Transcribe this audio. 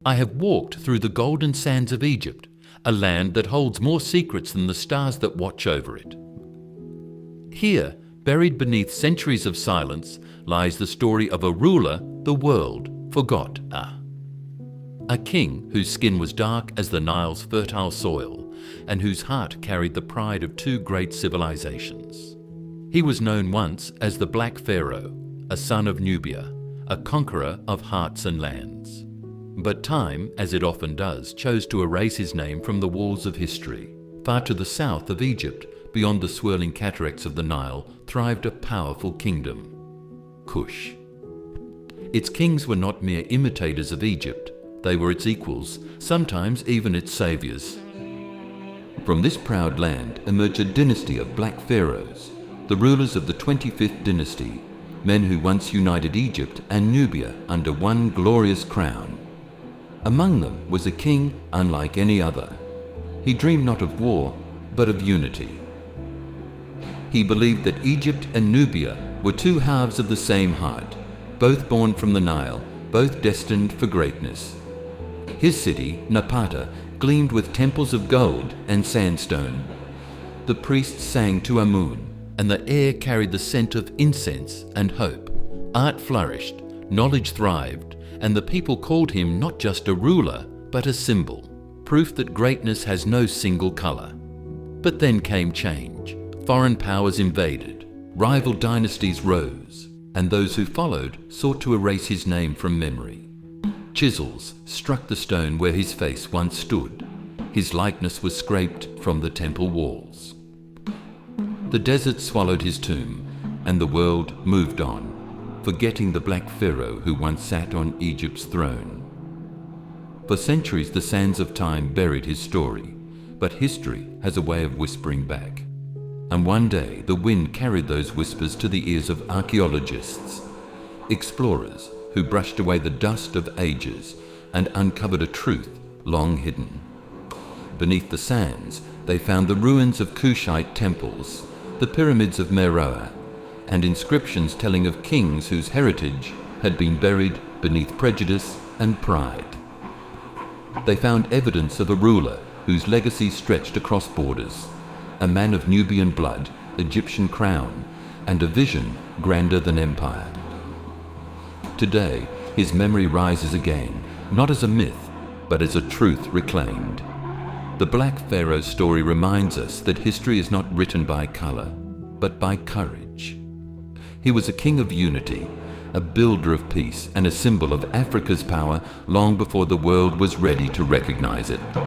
I have walked through the golden sands of Egypt, a land that holds more secrets than the stars that watch over it. Here, buried beneath centuries of silence, lies the story of a ruler the world forgot. A king whose skin was dark as the Nile's fertile soil, and whose heart carried the pride of two great civilizations. He was known once as the Black Pharaoh, a son of Nubia, a conqueror of hearts and lands. But time, as it often does, chose to erase his name from the walls of history. Far to the south of Egypt, beyond the swirling cataracts of the Nile, thrived a powerful kingdom, Kush. Its kings were not mere imitators of Egypt, they were its equals, sometimes even its saviors. From this proud land emerged a dynasty of Black Pharaohs, the rulers of the 25th dynasty, men who once united Egypt and Nubia under one glorious crown. Among them was a king unlike any other. He dreamed not of war, but of unity. He believed that Egypt and Nubia were two halves of the same heart, both born from the Nile, both destined for greatness. His city, Napata, gleamed with temples of gold and sandstone. The priests sang to Amun, and the air carried the scent of incense and hope. Art flourished, knowledge thrived, and the people called him not just a ruler, but a symbol, proof that greatness has no single color. But then came change. Foreign powers invaded, rival dynasties rose, and those who followed sought to erase his name from memory. Chisels struck the stone where his face once stood. His likeness was scraped from the temple walls. The desert swallowed his tomb, and the world moved on, forgetting the Black Pharaoh who once sat on Egypt's throne. For centuries the sands of time buried his story, but history has a way of whispering back. And one day the wind carried those whispers to the ears of archaeologists, explorers who brushed away the dust of ages and uncovered a truth long hidden. Beneath the sands, they found the ruins of Kushite temples, the pyramids of Meroe, and inscriptions telling of kings whose heritage had been buried beneath prejudice and pride. They found evidence of a ruler whose legacy stretched across borders, a man of Nubian blood, Egyptian crown, and a vision grander than empire. Today, his memory rises again, not as a myth, but as a truth reclaimed. The Black Pharaoh story reminds us that history is not written by color, but by courage. He was a king of unity, a builder of peace, and a symbol of Africa's power long before the world was ready to recognize it.